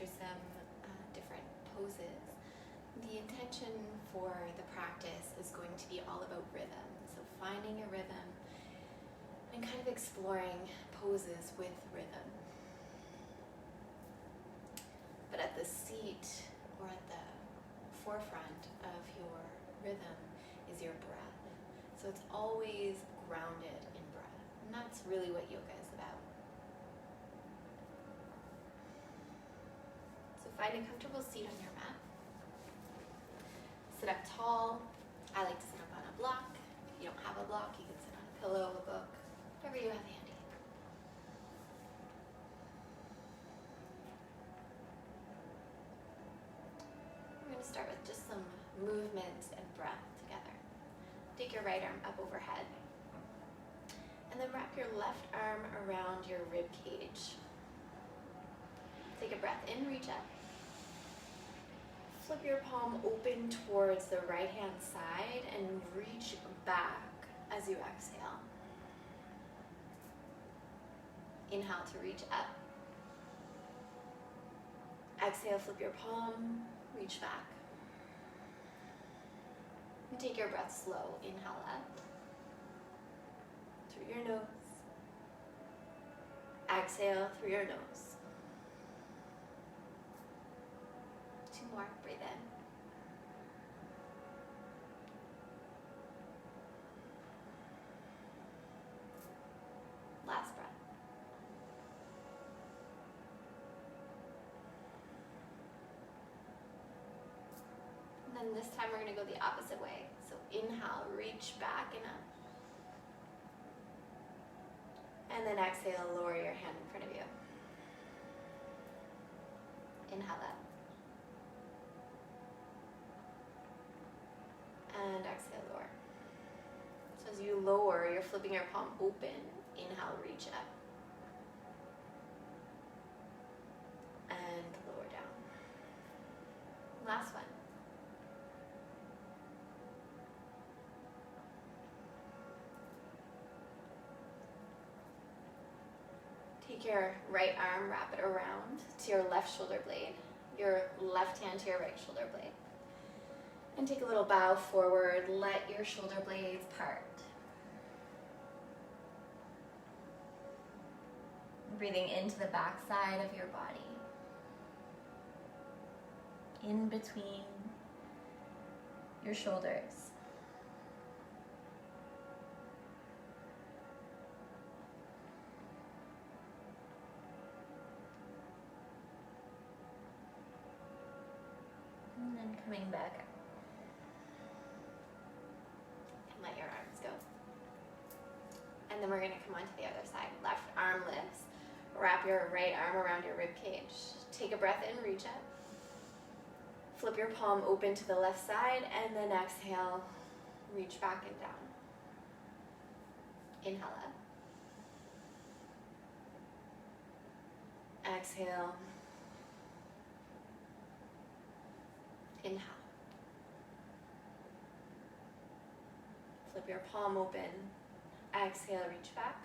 through some different poses. The intention for the practice is going to be all about rhythm. So finding a rhythm and kind of exploring poses with rhythm. But at the seat or at the forefront of your rhythm is your breath. So it's always grounded in breath. And that's really what yoga is about. So find a comfortable seat on your mat. Sit up tall. I like to sit up on a block. If you don't have a block, you can sit on a pillow, a book, whatever you have handy. We're going to start with just some movement and breath together. Take your right arm up overhead. And then wrap your left arm around your rib cage. Take a breath in, reach up. Flip your palm open towards the right hand side and reach back as you exhale. Inhale to reach up. Exhale, flip your palm, reach back. And take your breath slow. Inhale up through your nose. Exhale through your nose. 2 more, breathe in. Last breath. And then this time we're going to go the opposite way. So inhale, reach back and up. And then exhale, lower your hand in front of you. Inhale up. And exhale, lower. So as you lower, you're flipping your palm open. Inhale, reach up. And lower down. Last one. Take your right arm, wrap it around to your left shoulder blade. Your left hand to your right shoulder blade. And take a little bow forward. Let your shoulder blades part. Breathing into the back side of your body. In between your shoulders. And then coming back up. And let your arms go. And then we're going to come onto the other side. Left arm lifts. Wrap your right arm around your rib cage. Take a breath in, reach up. Flip your palm open to the left side and then exhale, reach back and down. Inhale up. Exhale. Inhale. Flip your palm open. Exhale, reach back.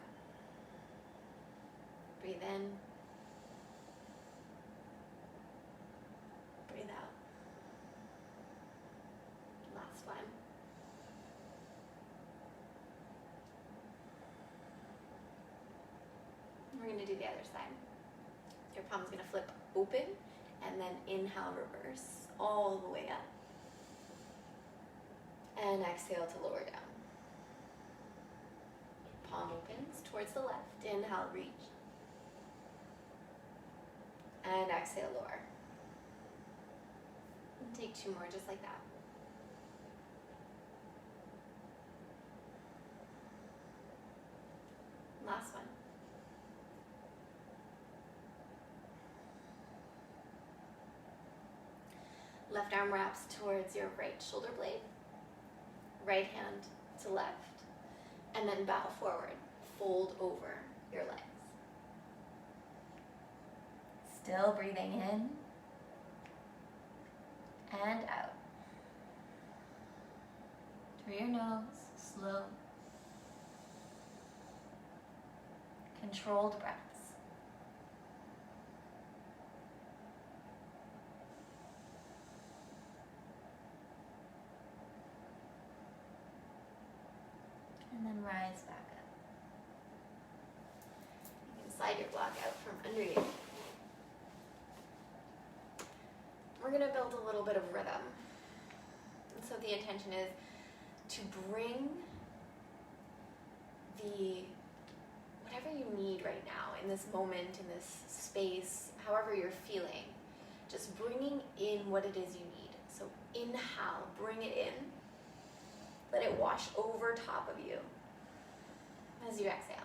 Breathe in. Breathe out. Last one. We're going to do the other side. Your palm's going to flip open and then inhale, reverse all the way up. And exhale to lower down. Palm opens towards the left. Inhale, reach. And exhale, lower. And take 2 more just like that. Last one. Left arm wraps towards your right shoulder blade. Right hand to left. And then bow forward. Fold over your legs. Still breathing in and out. Through your nose, slow, controlled breaths. then rise back up. You can slide your block out from under you. We're going to build a little bit of rhythm. And so the intention is to bring whatever you need right now in this moment, in this space, however you're feeling, just bringing in what it is you need. So inhale, bring it in. Let it wash over top of you as you exhale.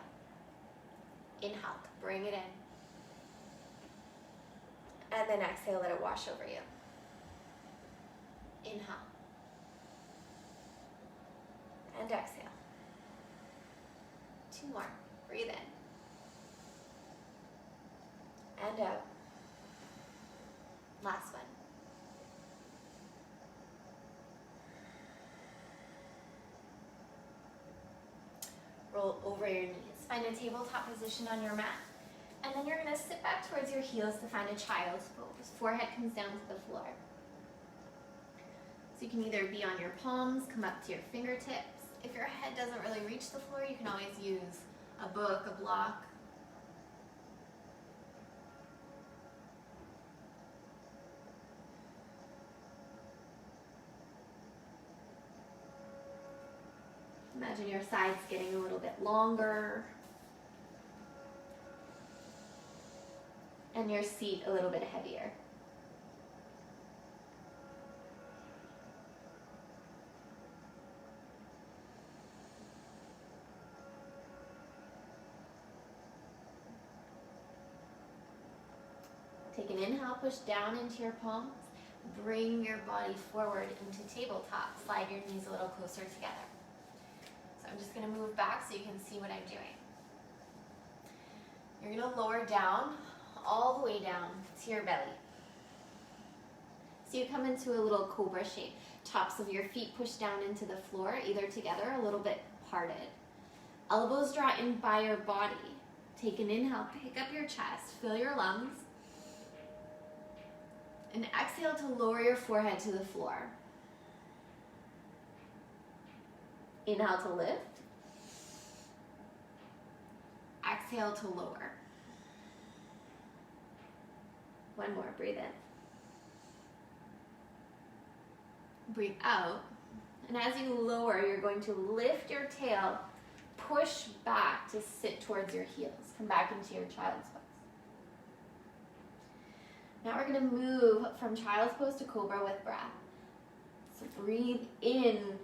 Inhale, bring it in. And then exhale, let it wash over you. Inhale. And exhale. 2 more. Breathe in. And out. Last one. Roll over your knees. Find a tabletop position on your mat. And then you're going to sit back towards your heels to find a child's pose. Forehead comes down to the floor. So you can either be on your palms, come up to your fingertips. If your head doesn't really reach the floor, you can always use a book, a block. Imagine your sides getting a little bit longer. And your seat a little bit heavier. Take an inhale, push down into your palms. Bring your body forward into tabletop. Slide your knees a little closer together. So I'm just going to move back so you can see what I'm doing. You're going to lower down, all the way down to your belly. So you come into a little cobra shape. Tops of your feet push down into the floor, either together or a little bit parted. Elbows draw in by your body. Take an inhale, pick up your chest, fill your lungs. And exhale to lower your forehead to the floor. Inhale to lift. Exhale to lower. One more, breathe in. Breathe out. And as you lower, you're going to lift your tail, push back to sit towards your heels. Come back into your child's pose. Now we're going to move from child's pose to cobra with breath. So breathe in,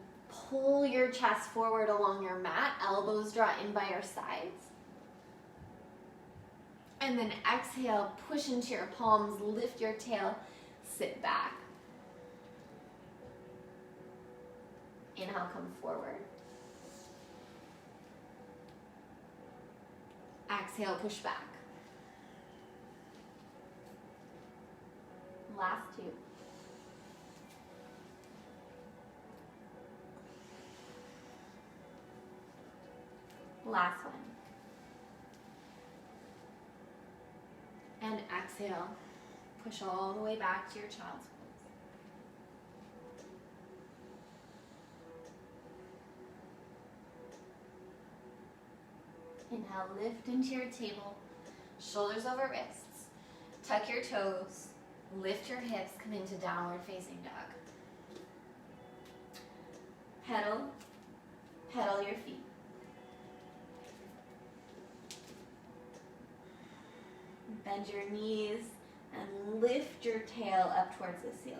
pull your chest forward along your mat, elbows draw in by your sides. And then exhale, push into your palms, lift your tail, sit back. Inhale, come forward. Exhale, push back. Last 2. Last one. And exhale. Push all the way back to your child's pose. Inhale, lift into your table. Shoulders over wrists. Tuck your toes. Lift your hips, come into downward facing dog. Pedal your feet. Bend your knees and lift your tail up towards the ceiling.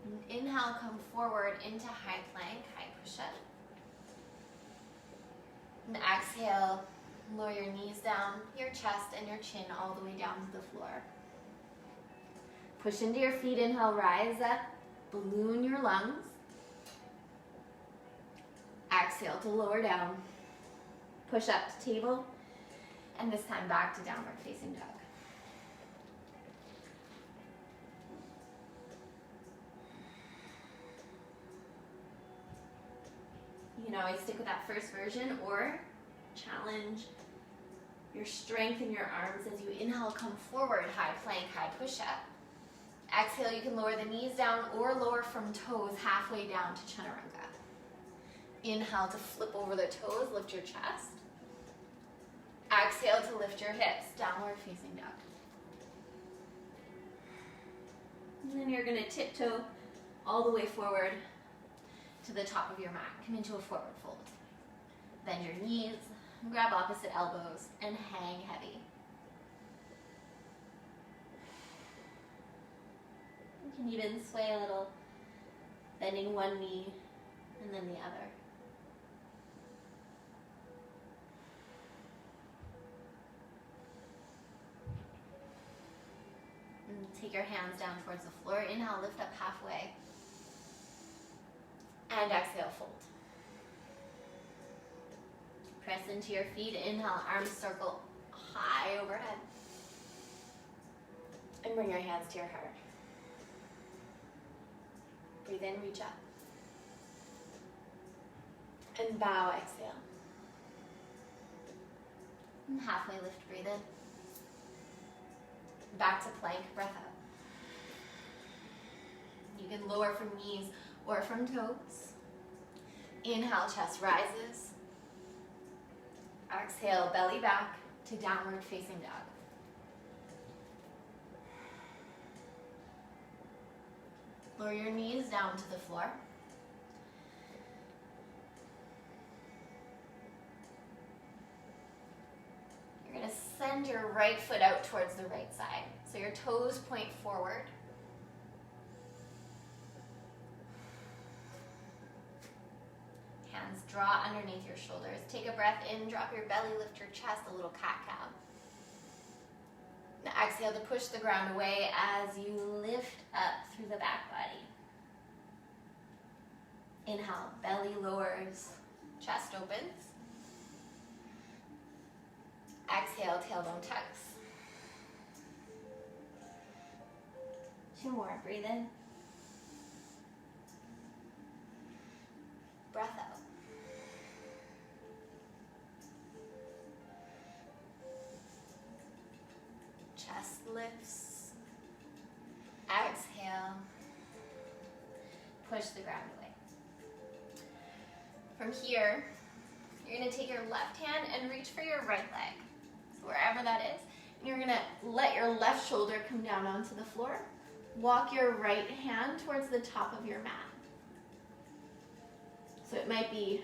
And inhale, come forward into high plank, high push-up. And exhale, lower your knees down, your chest and your chin all the way down to the floor. Push into your feet, inhale, rise up, balloon your lungs. Exhale to lower down. Push up to table, and this time back to downward facing dog. You can always stick with that first version or challenge your strength in your arms as you inhale, come forward, high plank, high push-up. Exhale, you can lower the knees down or lower from toes halfway down to chaturanga. Inhale to flip over the toes, lift your chest. Exhale to lift your hips, downward facing dog. And then you're gonna tiptoe all the way forward to the top of your mat. Come into a forward fold. Bend your knees, grab opposite elbows, and hang heavy. You can even sway a little, bending one knee and then the other. And take your hands down towards the floor. Inhale, lift up halfway. And exhale, fold. Press into your feet. Inhale, arms circle high overhead. And bring your hands to your heart. Breathe in, reach up. And bow, exhale. And halfway lift, breathe in. Back to plank, breath out. You can lower from knees or from toes. Inhale, chest rises. Exhale, belly back to downward facing dog. Lower your knees down to the floor. You're going to send your right foot out towards the right side. So your toes point forward. Hands draw underneath your shoulders. Take a breath in, drop your belly, lift your chest, a little cat-cow. Now exhale to push the ground away as you lift up through the back body. Inhale, belly lowers, chest opens. Exhale, tailbone tucks. 2 more, breathe in. Breath out. Chest lifts. Exhale. Push the ground away. From here, you're going to take your left hand and reach for your right leg. So wherever that is. And you're going to let your left shoulder come down onto the floor. Walk your right hand towards the top of your mat. So it might be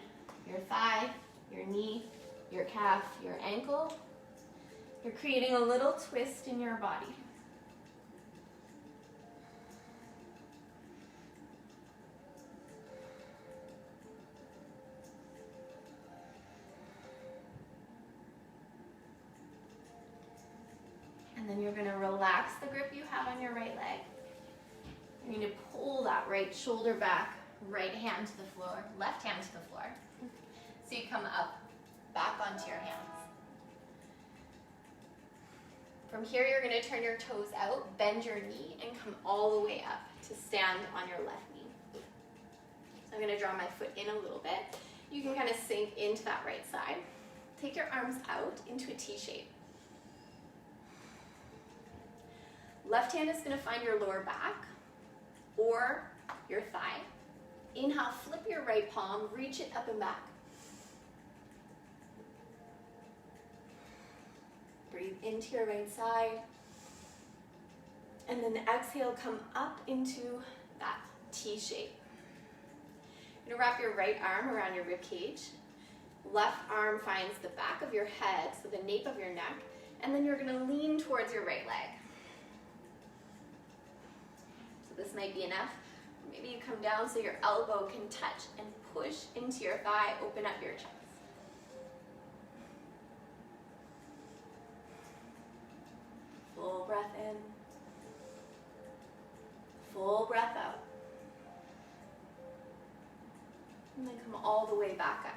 your thigh, your knee, your calf, your ankle. You're creating a little twist in your body. And then you're going to relax the grip you have on your right leg. You're going to pull that right shoulder back, right hand to the floor, left hand to the floor. So you come up, back onto your hands. From here, you're going to turn your toes out, bend your knee, and come all the way up to stand on your left knee. So I'm going to draw my foot in a little bit. You can kind of sink into that right side. Take your arms out into a T shape. Left hand is going to find your lower back or your thigh. Inhale, flip your right palm, reach it up and back. Breathe into your right side. And then exhale, come up into that T shape. You're going to wrap your right arm around your rib cage. Left arm finds the back of your head, so the nape of your neck, and then you're going to lean towards your right leg. So this might be enough. Maybe you come down so your elbow can touch and push into your thigh, open up your chest. Full breath in. Full breath out. And then come all the way back up.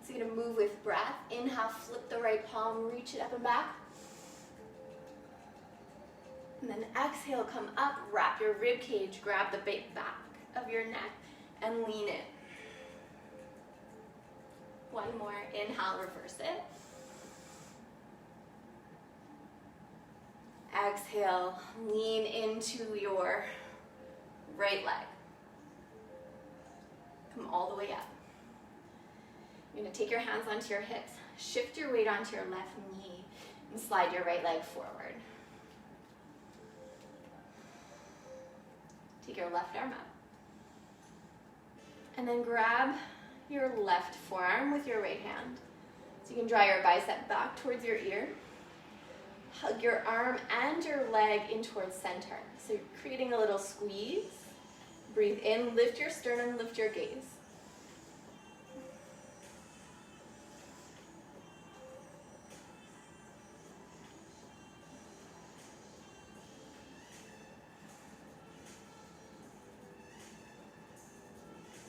So you're going to move with breath. Inhale, flip the right palm, reach it up and back. And then exhale, come up, wrap your rib cage, grab the back of your neck, and lean it. One more. Inhale, reverse it. exhale, lean into your right leg. Come all the way up. You're going to take your hands onto your hips, shift your weight onto your left knee, and slide your right leg forward. Take your left arm up. And then grab your left forearm with your right hand. So you can draw your bicep back towards your ear. Hug your arm and your leg in towards center. So you're creating a little squeeze. Breathe in, lift your sternum, lift your gaze.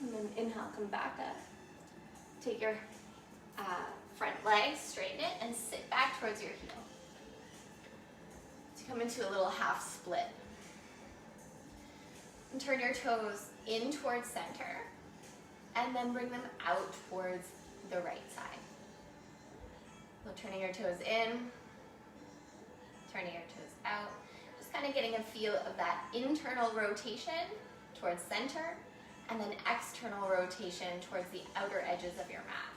And then inhale, come back up. Take your front leg, straighten it, and sit back towards your heel. So come into a little half split. And turn your toes in towards center, and then bring them out towards the right side. So turning your toes in, turning your toes out, just kind of getting a feel of that internal rotation towards center, and then external rotation towards the outer edges of your mat.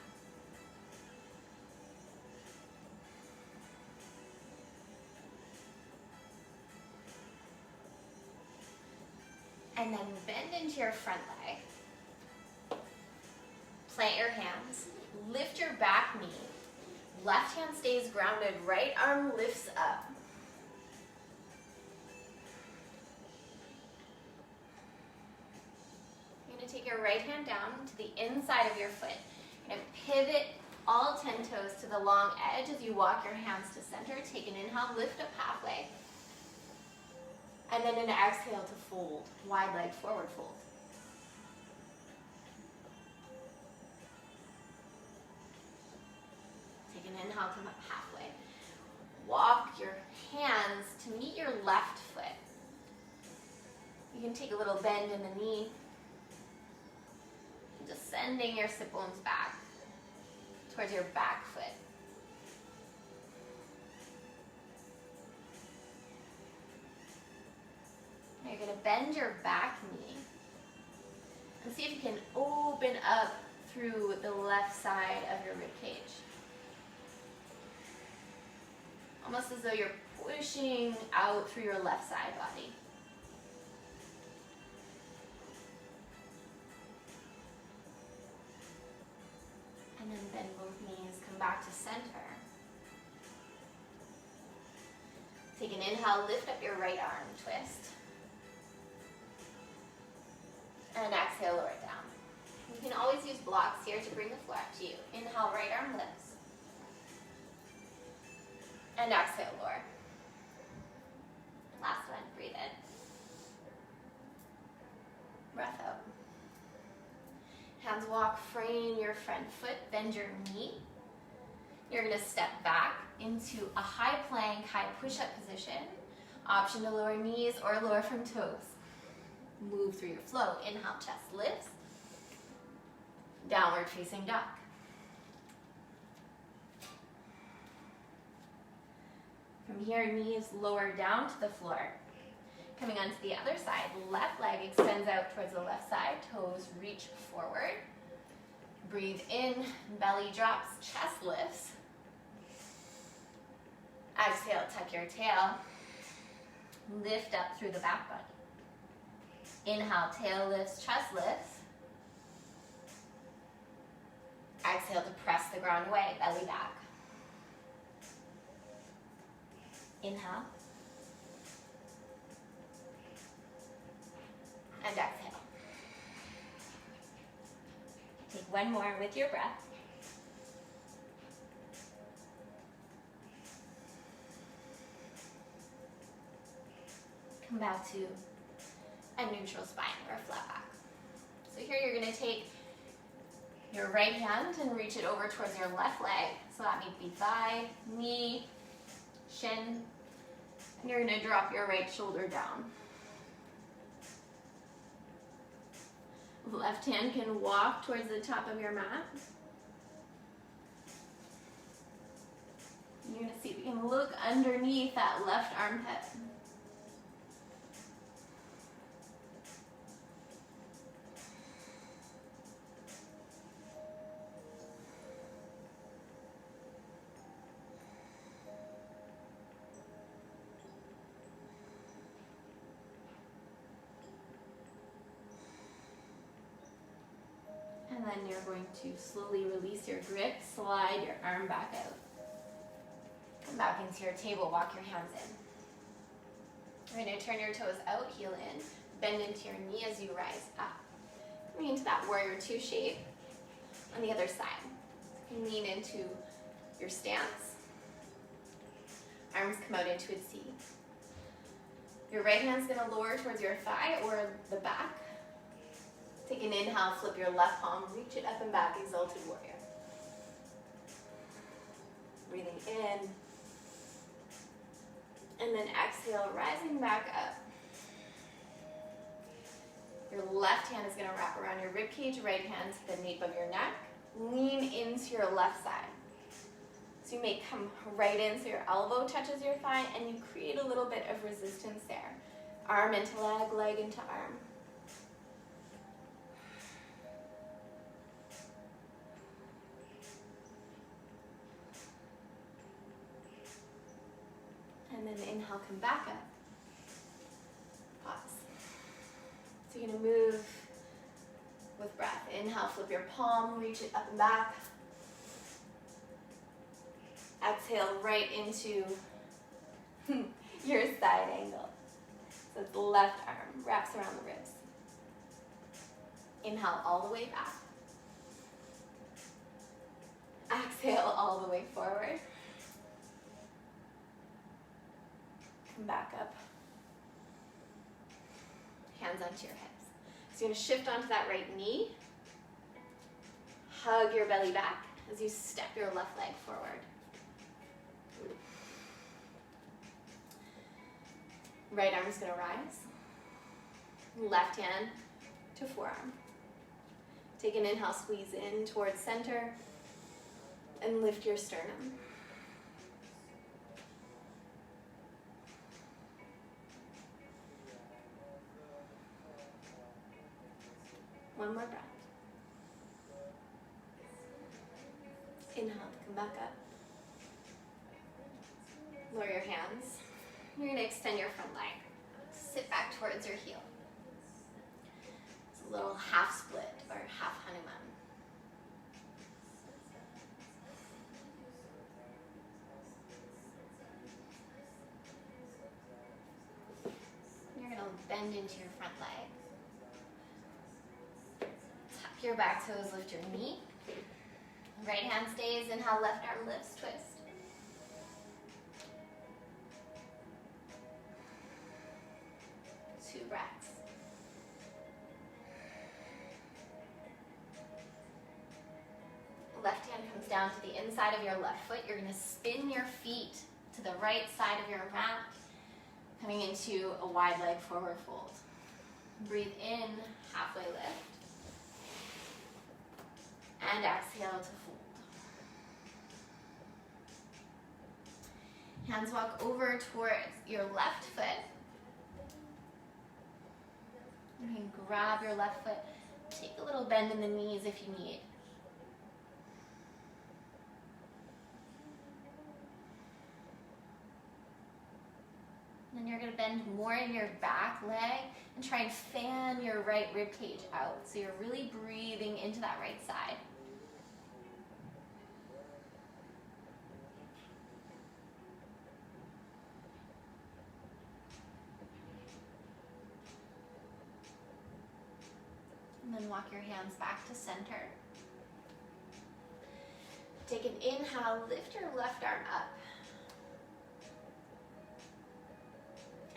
And then bend into your front leg. Plant your hands, lift your back knee. Left hand stays grounded, right arm lifts up. You're going to take your right hand down to the inside of your foot. You're going to pivot all 10 toes to the long edge as you walk your hands to center. Take an inhale, lift up halfway. And then an exhale to fold, wide leg forward fold. Take an inhale, come up halfway. Walk your hands to meet your left foot. You can take a little bend in the knee. Just sending your sit bones back towards your back foot. Now you're going to bend your back knee and see if you can open up through the left side of your rib cage. Almost as though you're pushing out through your left side body. And then bend both knees, come back to center. Take an inhale, lift up your right arm, twist. And exhale, lower it down. You can always use blocks here to bring the floor up to you. Inhale, right arm lifts. And exhale, lower. Last one, breathe in. Breath out. Hands walk, frame your front foot, bend your knee. You're going to step back into a high plank, high push-up position. Option to lower knees or lower from toes. Move through your flow. Inhale, chest lifts. Downward facing dog. From here, knees lower down to the floor. Coming onto the other side, left leg extends out towards the left side, toes reach forward. Breathe in, belly drops, chest lifts. Exhale, tuck your tail. Lift up through the back body. Inhale, tail lifts, chest lifts. Exhale to press the ground away, belly back. Inhale. And exhale. Take one more with your breath. Come back to a neutral spine or a flat back. So here you're going to take your right hand and reach it over towards your left leg. So that may be thigh, knee, shin. And you're going to drop your right shoulder down. Left hand can walk towards the top of your mat. You're gonna see if you can look underneath that left armpit. And then you're going to slowly release your grip, slide your arm back out. Come back into your table, walk your hands in. You're going to turn your toes out, heel in, bend into your knee as you rise up. Coming into that warrior two shape on the other side. So you can lean into your stance. Arms come out into a C. Your right hand's going to lower towards your thigh or the back. Take an inhale, flip your left palm, reach it up and back, exalted warrior. Breathing in. And then exhale, rising back up. Your left hand is going to wrap around your rib cage, right hand to the nape of your neck. Lean into your left side. So you may come right in so your elbow touches your thigh and you create a little bit of resistance there. Arm into leg, leg into arm. And then inhale, come back up. Pause. So you're going to move with breath. Inhale, flip your palm, reach it up and back. Exhale, right into your side angle. So it's the left arm wraps around the ribs. Inhale all the way back. Exhale all the way forward. Come back up. Hands onto your hips. So you're going to shift onto that right knee. Hug your belly back as you step your left leg forward. Right arm is going to rise. Left hand to forearm. Take an inhale, squeeze in towards center, and lift your sternum. One more breath. Inhale to come back up. Lower your hands. You're going to extend your front leg. Sit back towards your heel. It's a little half split or half Hanuman. You're going to bend into your front leg. Tuck your back toes, lift your knee. Right hand stays, inhale, left arm lifts, twist. Two breaths. Left hand comes down to the inside of your left foot. You're going to spin your feet to the right side of your mat, coming into a wide leg forward fold. Breathe in, halfway lift. And exhale to fold. Hands walk over towards your left foot. You can grab your left foot, take a little bend in the knees if you need. Then you're going to bend more in your back leg and try and fan your right rib cage out. So you're really breathing into that right side. And then walk your hands back to center. Take an inhale, lift your left arm up.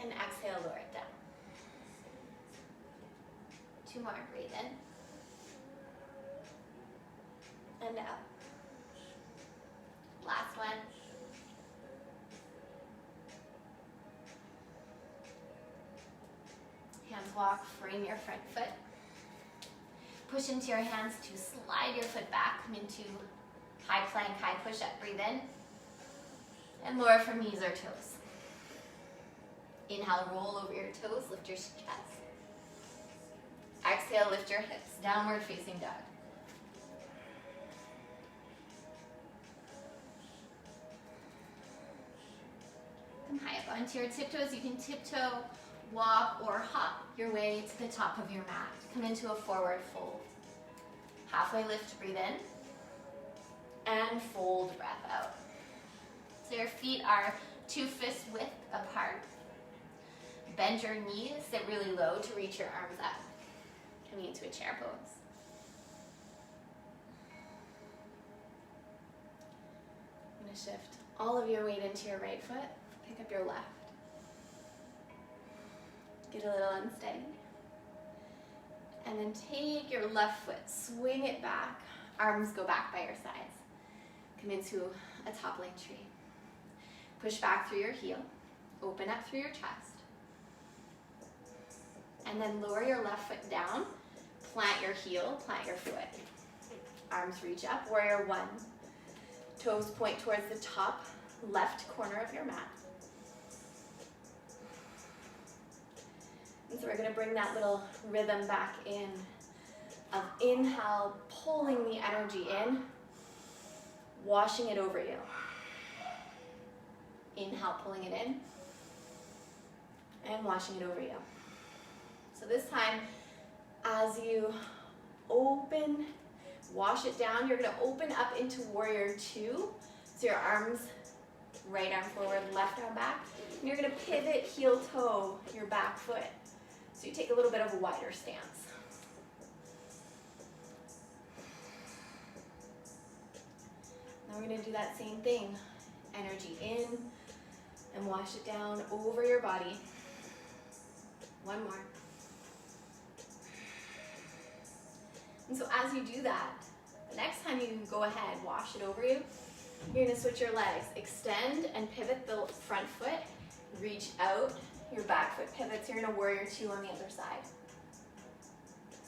And exhale, lower it down. Two more, breathe in. And out. Last one. Hands walk, frame your front foot. Push into your hands to slide your foot back, come into high plank, high push-up. Breathe in. And lower from knees or toes. Inhale, roll over your toes, lift your chest. Exhale, lift your hips, downward facing dog. Come high up onto your tiptoes. You can tiptoe, walk, or hop your way to the top of your mat. Come into a forward fold. Halfway lift, breathe in. And fold, breath out. So your feet are 2 fist width apart. Bend your knees, sit really low to reach your arms up. Coming into a chair pose. I'm going to shift all of your weight into your right foot. Pick up your left. Get a little unsteady. And then take your left foot, swing it back. Arms go back by your sides. Come into a toppling tree. Push back through your heel. Open up through your chest. And then lower your left foot down. Plant your heel, plant your foot. Arms reach up, warrior one. Toes point towards the top left corner of your mat. And so we're going to bring that little rhythm back in of inhale, pulling the energy in, washing it over you. Inhale, pulling it in, and washing it over you. So this time, as you open, wash it down, you're going to open up into warrior two. So your arms, right arm forward, left arm back. And you're going to pivot, heel toe, your back foot. So you take a little bit of a wider stance. Now we're going to do that same thing. Energy in and wash it down over your body. One more. And so as you do that, the next time you go ahead, wash it over you, you're going to switch your legs. Extend and pivot the front foot. Reach out. Your back foot pivots. You're going to warrior two on the other side.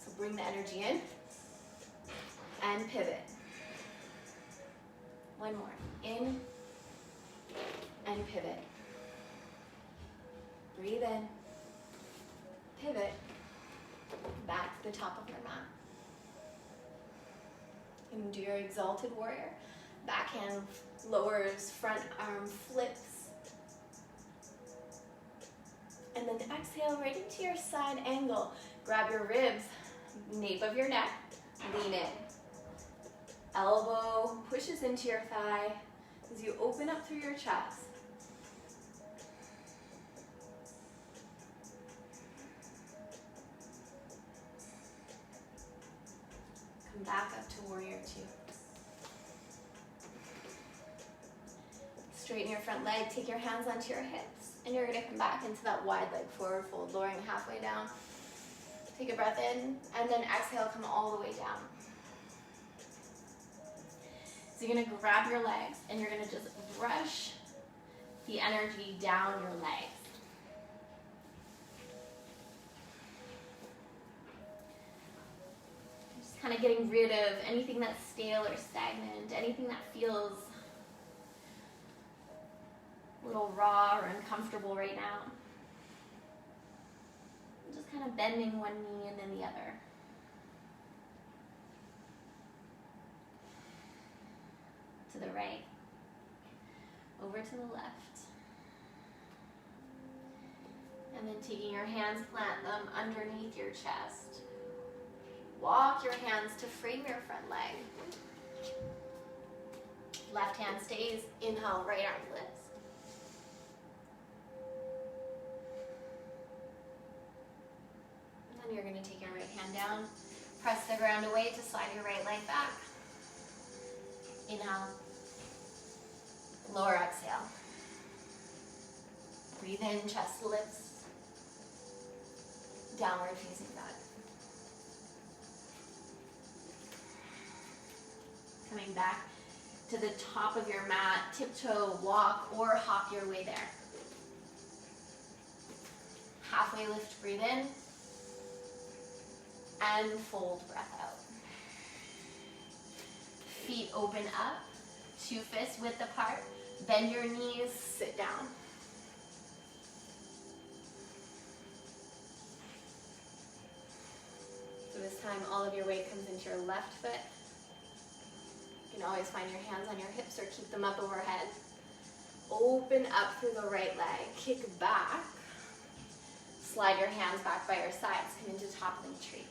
So bring the energy in and pivot. One more. In and pivot. Breathe in. Pivot. Back to the top of your mat. And do your exalted warrior. Backhand lowers, front arm flips. And then exhale right into your side angle. Grab your ribs, nape of your neck, lean in. Elbow pushes into your thigh as you open up through your chest. Come back up to warrior two. Straighten your front leg, take your hands onto your hips, and you're going to come back into that wide leg forward fold, lowering halfway down. Take a breath in, and then exhale, come all the way down. So you're going to grab your legs, and you're going to just brush the energy down your legs. Just kind of getting rid of anything that's stale or stagnant, anything that feels a little raw or uncomfortable right now. Just kind of bending one knee and then the other. To the right. Over to the left. And then taking your hands, plant them underneath your chest. Walk your hands to frame your front leg. Left hand stays. Inhale, right arm lifts. You're going to take your right hand down, press the ground away to slide your right leg back. Inhale, lower exhale. Breathe in, chest lifts, downward facing dog. Coming back to the top of your mat, tiptoe, walk, or hop your way there. Halfway lift, breathe in. And fold, breath out. Feet open up, 2 fists width apart. Bend your knees, sit down. So this time all of your weight comes into your left foot. You can always find your hands on your hips or keep them up overhead. Open up through the right leg, kick back. Slide your hands back by your sides, come into toppling tree.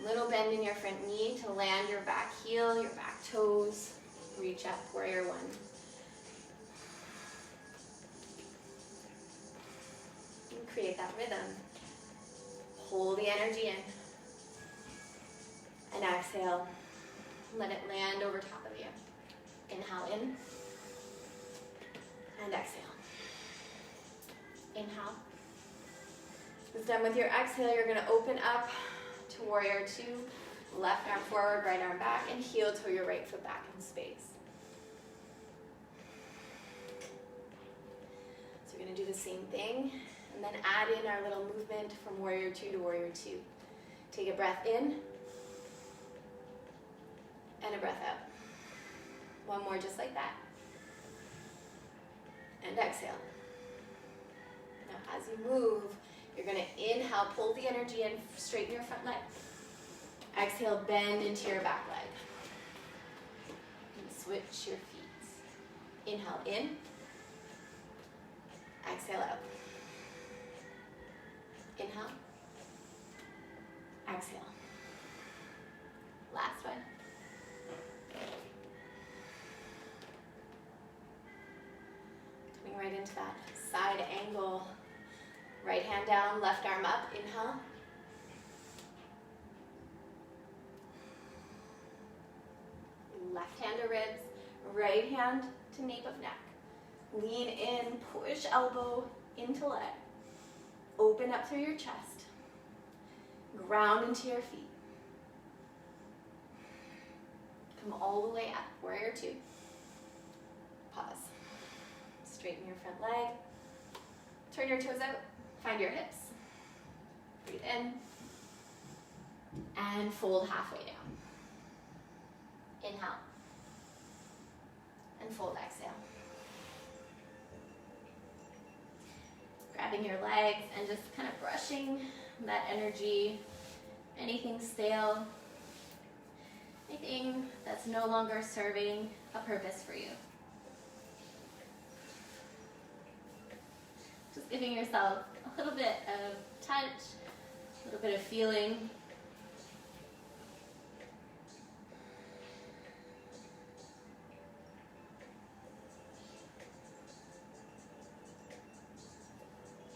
Little bend in your front knee to land your back heel, your back toes. Reach up, warrior one. And create that rhythm. Hold the energy in. And exhale. Let it land over top of you. Inhale in. And exhale. Inhale. It's done with your exhale, you're going to open up to warrior two. Left arm forward, right arm back, and heel toe your right foot back in space. So we're going to do the same thing, and then add in our little movement from warrior two to warrior two. Take a breath in, and a breath out. One more just like that. And exhale. Now as you move, you're going to inhale, pull the energy in, straighten your front leg. Exhale, bend into your back leg. And switch your feet. Inhale in. Exhale out. Inhale. Exhale. Last one. Coming right into that side angle. Right hand down, left arm up. Inhale. Left hand to ribs, right hand to nape of neck. Lean in, push elbow into leg. Open up through your chest. Ground into your feet. Come all the way up, warrior two. Pause. Straighten your front leg. Turn your toes out, find your hips. Breathe in. And fold halfway down. Inhale. And fold, exhale. Grabbing your legs and just kind of brushing that energy, anything stale, anything that's no longer serving a purpose for you. Just giving yourself a little bit of touch, a little bit of feeling.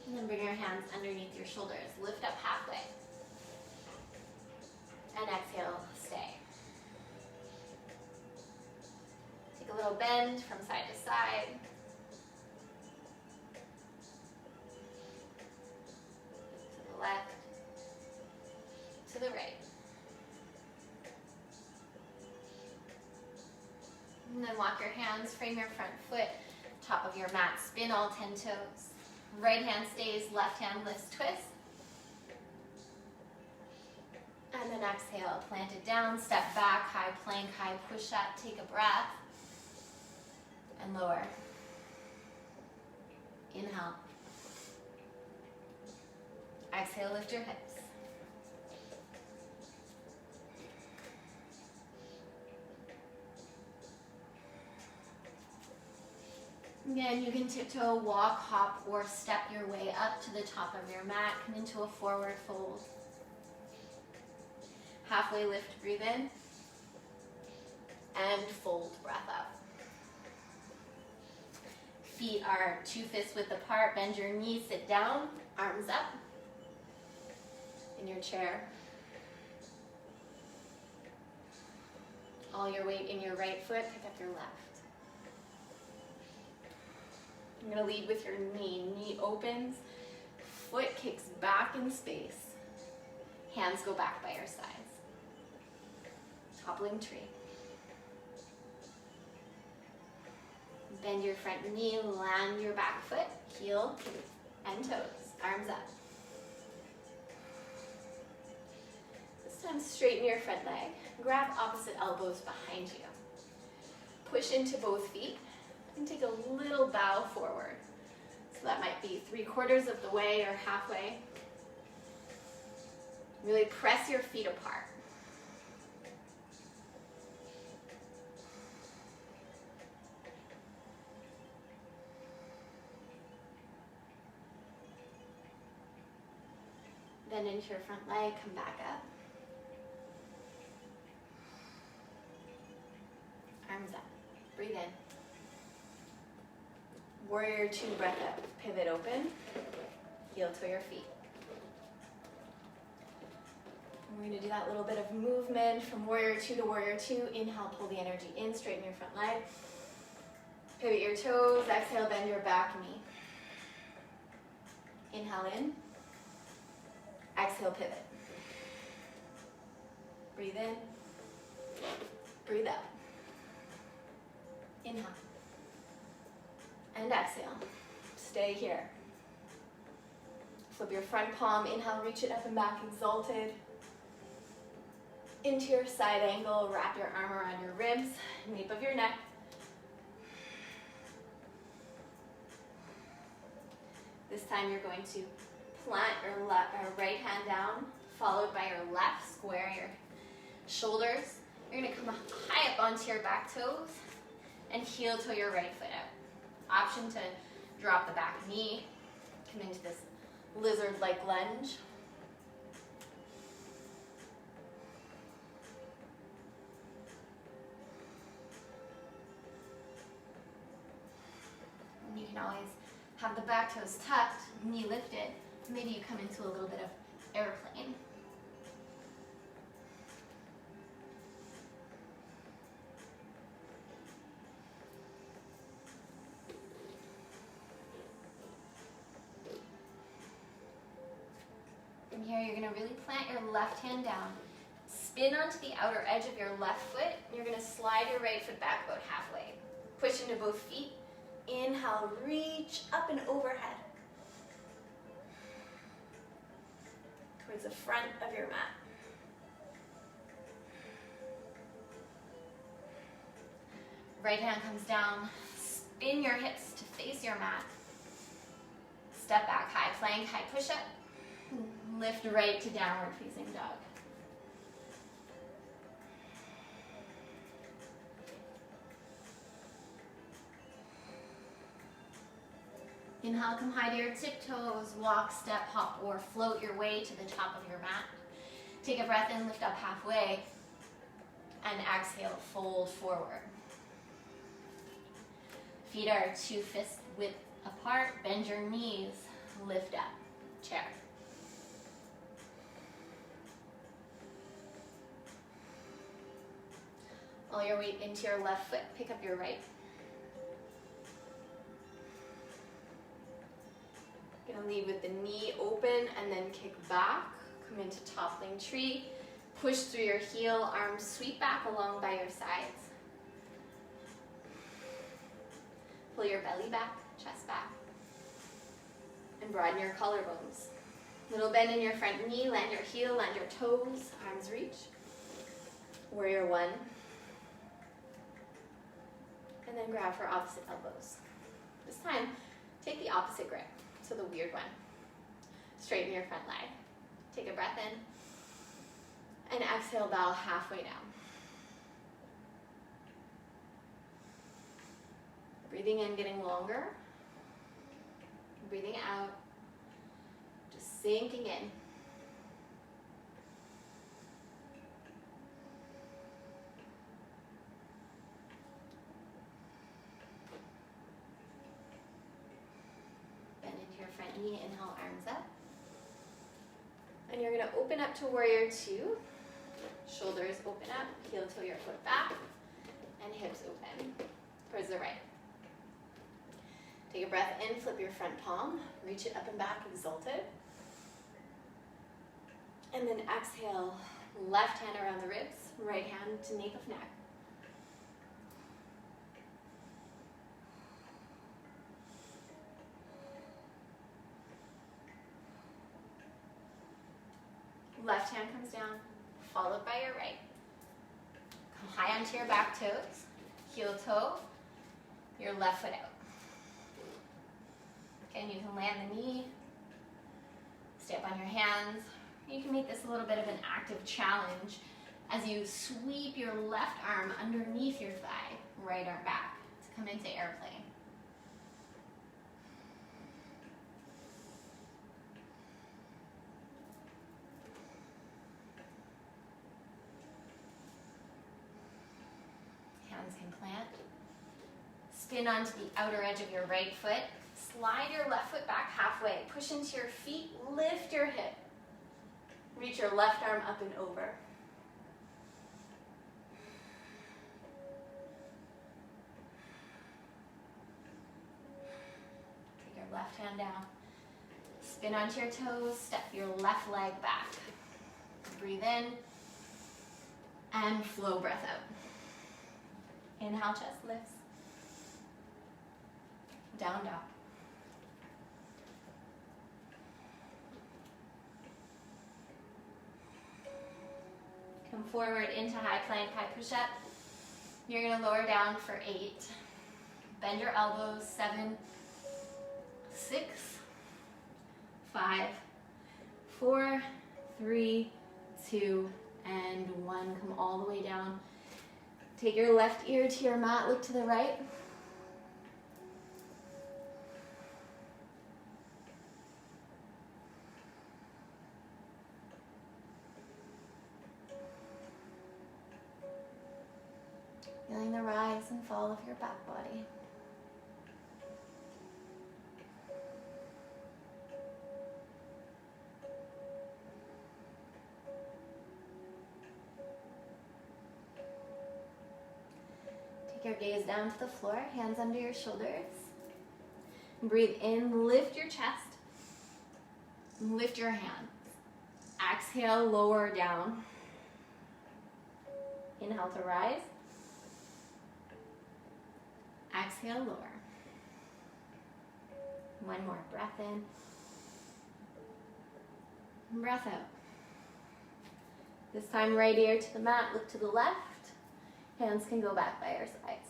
And then bring your hands underneath your shoulders. Lift up halfway. And exhale, stay. Take a little bend from side to side. To the left. To the right. And then walk your hands, frame your front foot, top of your mat, spin all 10 toes. Right hand stays, left hand lifts, twist. And then exhale, plant it down, step back, high plank, high push-up, take a breath. And lower. Inhale. Exhale, lift your hips. Again, you can tiptoe, walk, hop, or step your way up to the top of your mat. Come into a forward fold. Halfway lift, breathe in. And fold, breath up. Feet are 2 fists width apart. Bend your knees, sit down, arms up. In your chair. All your weight in your right foot, pick up your left. You're going to lead with your knee. Knee opens, foot kicks back in space. Hands go back by your sides. Toppling tree. Bend your front knee, land your back foot, heel and toes, arms up. This time time, straighten your front leg. Grab opposite elbows behind you. Push into both feet and take a little bow forward. So that might be 3/4 of the way or halfway. Really press your feet apart. Bend into your front leg, come back up. Arms up, breathe in. Warrior 2, breath up, pivot open, heel to your feet. We're going to do that little bit of movement from warrior 2 to warrior 2. Inhale, pull the energy in, straighten your front leg. Pivot your toes, exhale, bend your back knee. Inhale in, exhale, pivot. Breathe in, breathe out. Inhale. And exhale. Stay here. Flip your front palm, inhale, reach it up and back, exalted. Into your side angle, wrap your arm around your ribs, nape of your neck. This time you're going to plant your right hand down, followed by your left, square your shoulders. You're going to come high up onto your back toes and heel toe your right foot out. Option to drop the back knee, come into this lizard-like lunge. And you can always have the back toes tucked, knee lifted. Maybe you come into a little bit of airplane. From here, you're going to really plant your left hand down. Spin onto the outer edge of your left foot. You're going to slide your right foot back about halfway. Push into both feet. Inhale, reach up and overhead. Towards the front of your mat. Right hand comes down. Spin your hips to face your mat. Step back, high plank, high push-up. Lift right to downward facing dog. Inhale, come high to your tiptoes, walk, step, hop, or float your way to the top of your mat. Take a breath in, lift up halfway, and exhale, fold forward. Feet are 2 fist width apart, bend your knees, lift up, chair. All your weight into your left foot, pick up your right. Gonna lead with the knee open and then kick back. Come into toppling tree. Push through your heel, arms sweep back along by your sides. Pull your belly back, chest back. And broaden your collarbones. Little bend in your front knee, land your heel, land your toes, arms reach. Warrior 1. And then grab for opposite elbows. This time, take the opposite grip, so the weird one. Straighten your front leg. Take a breath in. And exhale, bow halfway down. Breathing in, getting longer. Breathing out, just sinking in. Knee, inhale, arms up. And you're going to open up to warrior 2. Shoulders open up, heel toe your foot back, and hips open towards the right. Take a breath in, flip your front palm, reach it up and back, exalted. And then exhale, left hand around the ribs, right hand to nape of neck. Left hand comes down, followed by your right. Come high onto your back toes, heel toe, your left foot out. Again, you can land the knee, stay up on your hands. You can make this a little bit of an active challenge as you sweep your left arm underneath your thigh, right arm back to come into airplane. Hands can plant. Spin onto the outer edge of your right foot. Slide your left foot back halfway. Push into your feet. Lift your hip. Reach your left arm up and over. Take your left hand down. Spin onto your toes. Step your left leg back. Breathe in. And flow breath out. Inhale, chest lifts. Down dog. Come forward into high plank, high push-up. You're going to lower down for 8. Bend your elbows. 7, 6, 5, 4, 3, 2, and 1. Come all the way down. Take your left ear to your mat. Look to the right. Feeling the rise and fall of your back body. Take your gaze down to the floor, hands under your shoulders. Breathe in, lift your chest, lift your hands. Exhale, lower down. Inhale to rise. Exhale, lower. One more breath in. Breath out. This time, right ear to the mat, look to the left. Hands can go back by your sides.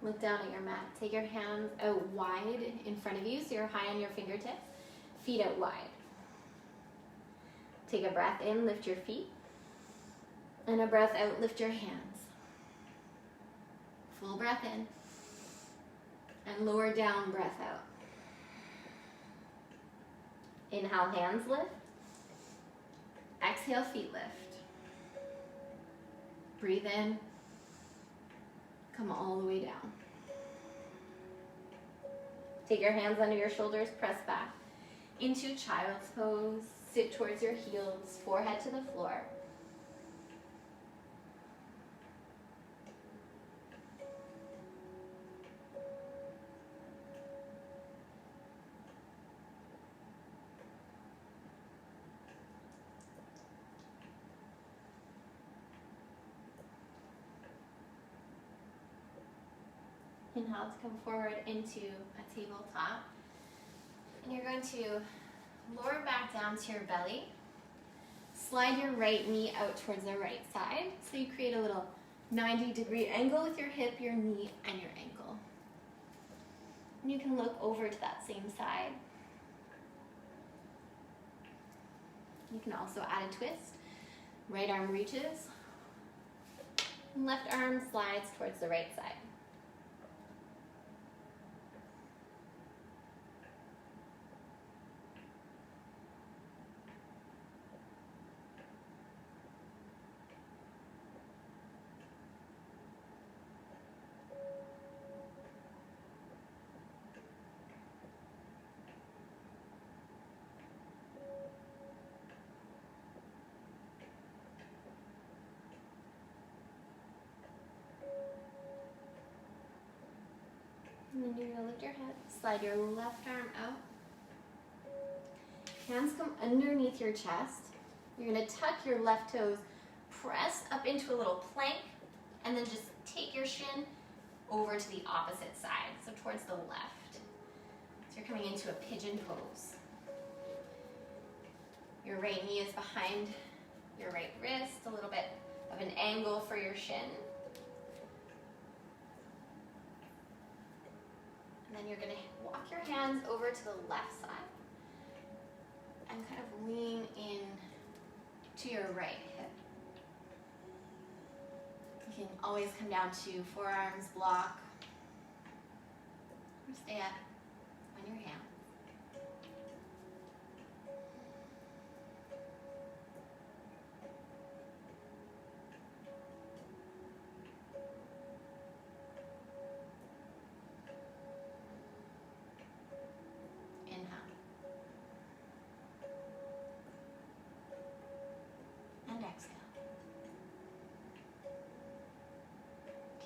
Look down at your mat. Take your hands out wide in front of you so you're high on your fingertips. Feet out wide. Take a breath in, lift your feet. And a breath out, lift your hands. Full breath in. And lower down, breath out. Inhale, hands lift. Exhale, feet lift. Breathe in. Come all the way down. Take your hands under your shoulders, press back into child's pose. Sit towards your heels, forehead to the floor. Inhale to come forward into a tabletop. And you're going to lower back down to your belly. Slide your right knee out towards the right side. So you create a little 90-degree angle with your hip, your knee, and your ankle. And you can look over to that same side. You can also add a twist. Right arm reaches. Left arm slides towards the right side. And then you're gonna lift your head, slide your left arm out. Hands come underneath your chest. You're gonna tuck your left toes, press up into a little plank, and then just take your shin over to the opposite side, so towards the left. So you're coming into a pigeon pose. Your right knee is behind your right wrist, a little bit of an angle for your shin. And then you're gonna walk your hands over to the left side and kind of lean in to your right hip. You can always come down to forearms block or stay up on your hands. And exhale.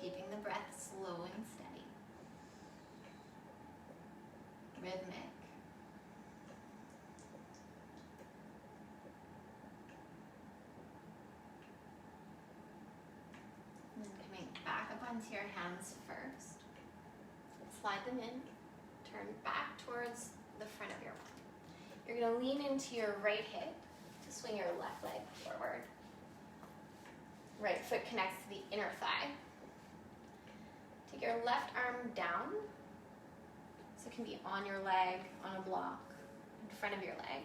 Keeping the breath slow and steady. Rhythmic. And then coming back up onto your hands first. Slide them in. Turn back towards the front of your body. You're going to lean into your right hip to swing your left leg forward. Right foot connects to the inner thigh. Take your left arm down, so it can be on your leg, on a block, in front of your leg.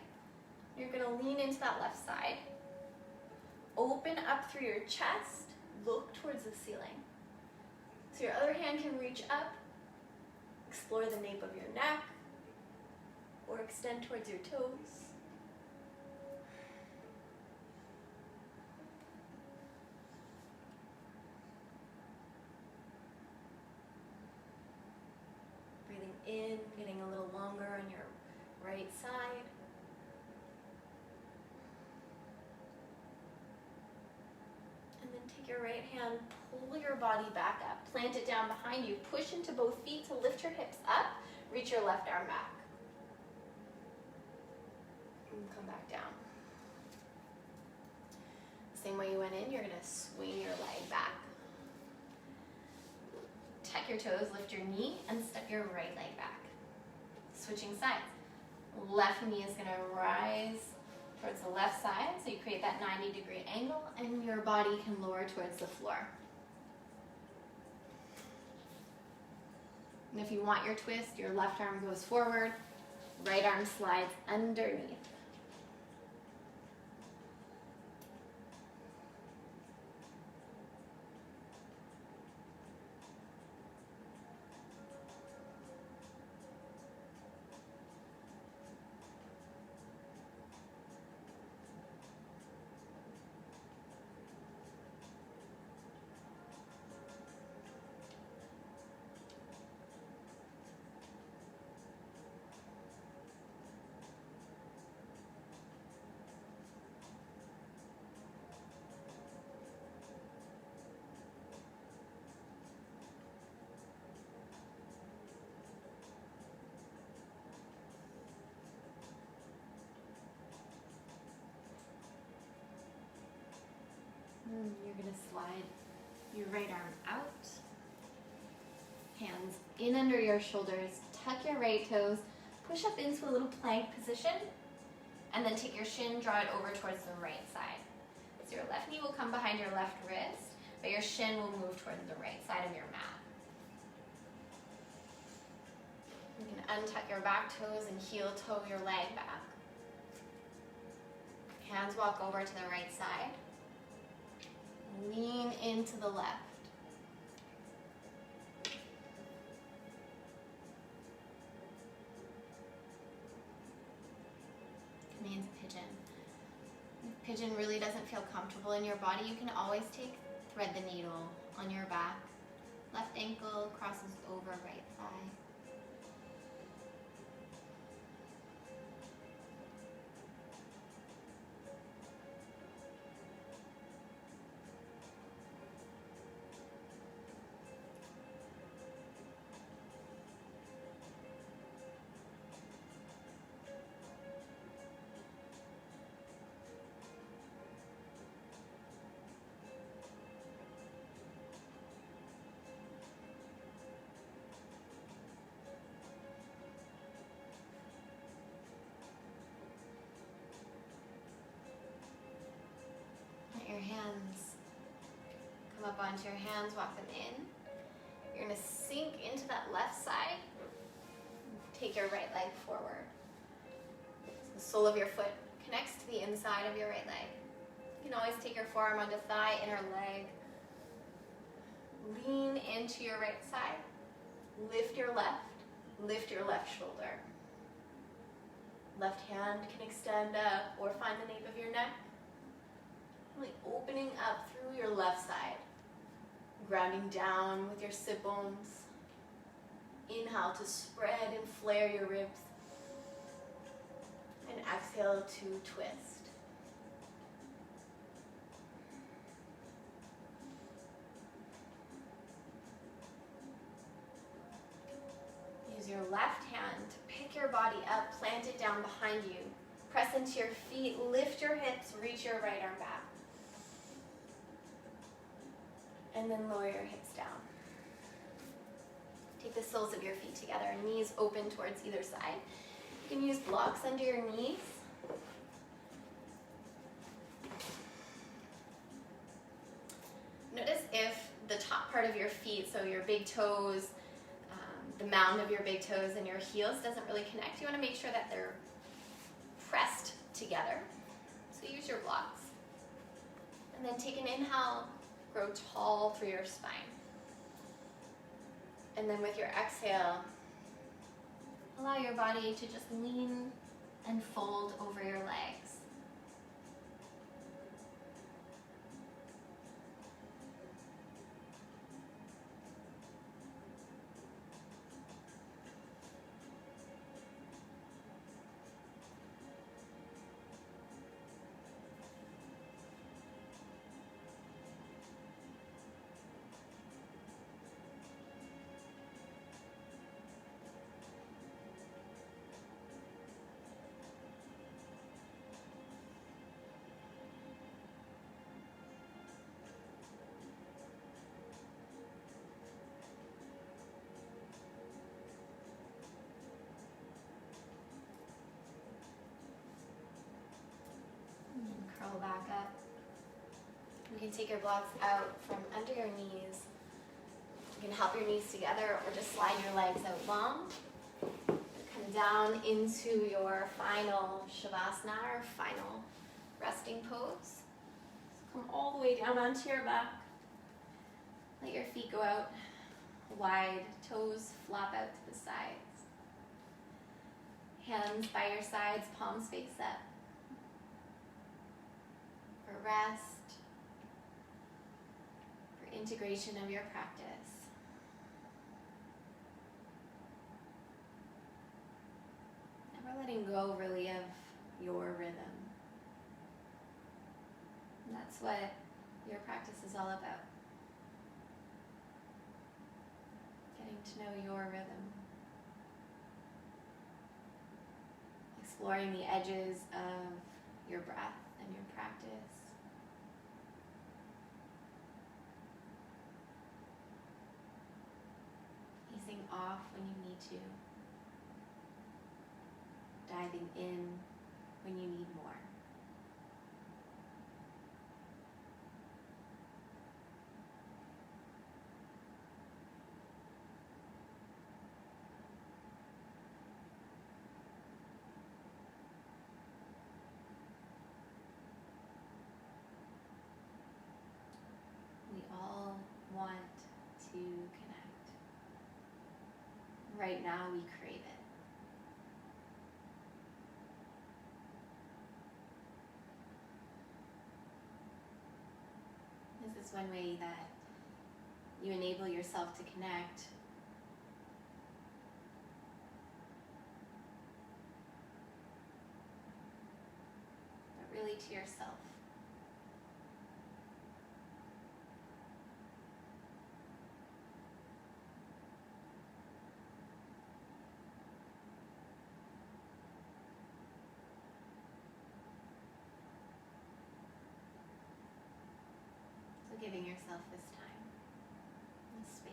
You're going to lean into that left side. Open up through your chest, look towards the ceiling. So your other hand can reach up, explore the nape of your neck, or extend towards your toes. Breathing in, getting a little longer on your right side. And then take your right hand, pull your body back up, plant it down behind you, push into both feet to lift your hips up, reach your left arm back. And come back down. Same way you went in, you're going to swing your leg back. Tuck your toes, lift your knee, and step your right leg back. Switching sides. Left knee is going to rise towards the left side, so you create that 90-degree angle, and your body can lower towards the floor. And if you want your twist, your left arm goes forward, right arm slides underneath. You're going to slide your right arm out, hands in under your shoulders, tuck your right toes, push up into a little plank position, and then take your shin, draw it over towards the right side. So your left knee will come behind your left wrist, but your shin will move towards the right side of your mat. You can untuck your back toes and heel toe your leg back. Hands walk over to the right side. Lean into the left. Coming into pigeon. If pigeon really doesn't feel comfortable in your body, you can always thread the needle on your back. Left ankle crosses over right thigh. up onto your hands, walk them in. You're gonna sink into that left side. Take your right leg forward. So the sole of your foot connects to the inside of your right leg. You can always take your forearm onto thigh, inner leg. Lean into your right side. Lift your left shoulder. Left hand can extend up or find the nape of your neck. Really opening up through your left side. Grounding down with your sit bones. Inhale to spread and flare your ribs. And exhale to twist. Use your left hand to pick your body up, plant it down behind you. Press into your feet, lift your hips, reach your right arm back. And then lower your hips down. Take the soles of your feet together, knees open towards either side. You can use blocks under your knees. Notice if the top part of your feet, so your big toes, the mound of your big toes and your heels doesn't really connect. You want to make sure that they're pressed together. So use your blocks. And then take an inhale, grow tall through your spine. And then with your exhale, allow your body to just lean and fold over your legs. Curl back up. You can take your blocks out from under your knees. You can help your knees together or just slide your legs out long. Come down into your final Shavasana or final resting pose. So come all the way down onto your back. Let your feet go out wide, toes flop out to the sides. Hands by your sides, palms face up. For rest, for integration of your practice. And we're letting go really of your rhythm. And that's what your practice is all about. Getting to know your rhythm. Exploring the edges of your breath and your practice. Easing off when you need to. Diving in when you need more. We all want to connect. Right now we crave it. This is one way that you enable yourself to connect. But really to yourself. So giving yourself this time, this space.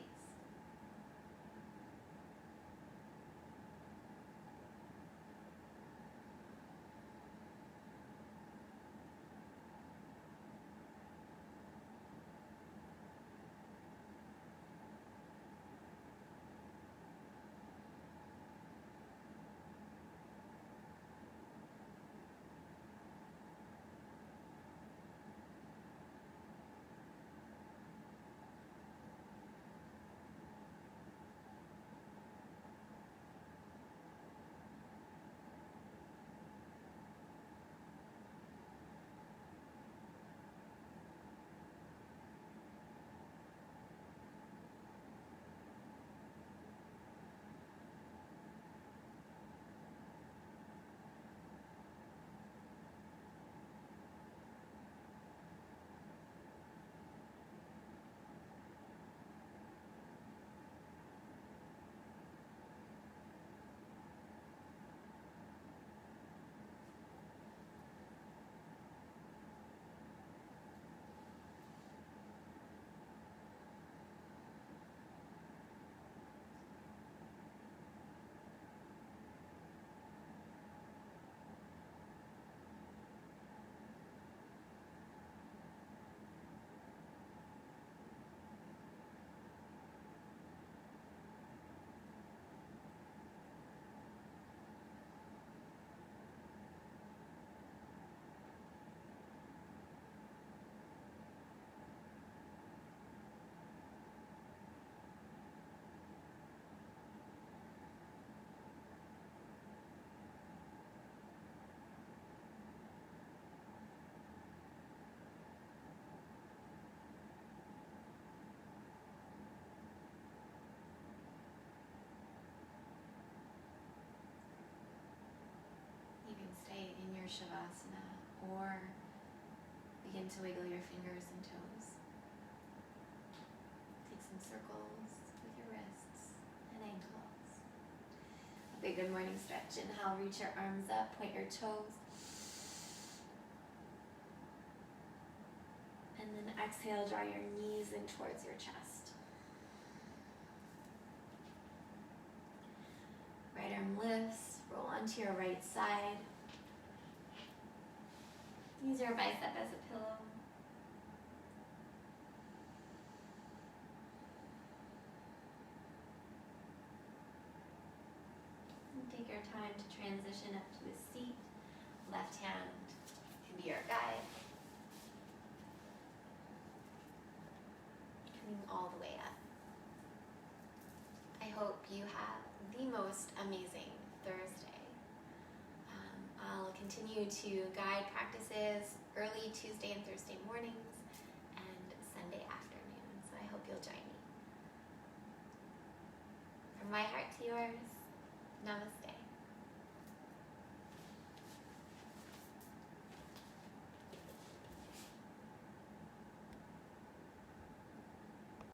Shavasana, or begin to wiggle your fingers and toes. Take some circles with your wrists and ankles. A big good morning stretch. Inhale, reach your arms up, point your toes. And then exhale, draw your knees in towards your chest. Right arm lifts, roll onto your right side. Use your bicep as a pillow. And take your time to transition up to a seat. Left hand can be your guide. Coming all the way up. I hope you have the most amazing Thursday. I'll continue to guide practices early Tuesday and Thursday mornings and Sunday afternoon, so I hope you'll join me. From my heart to yours, namaste.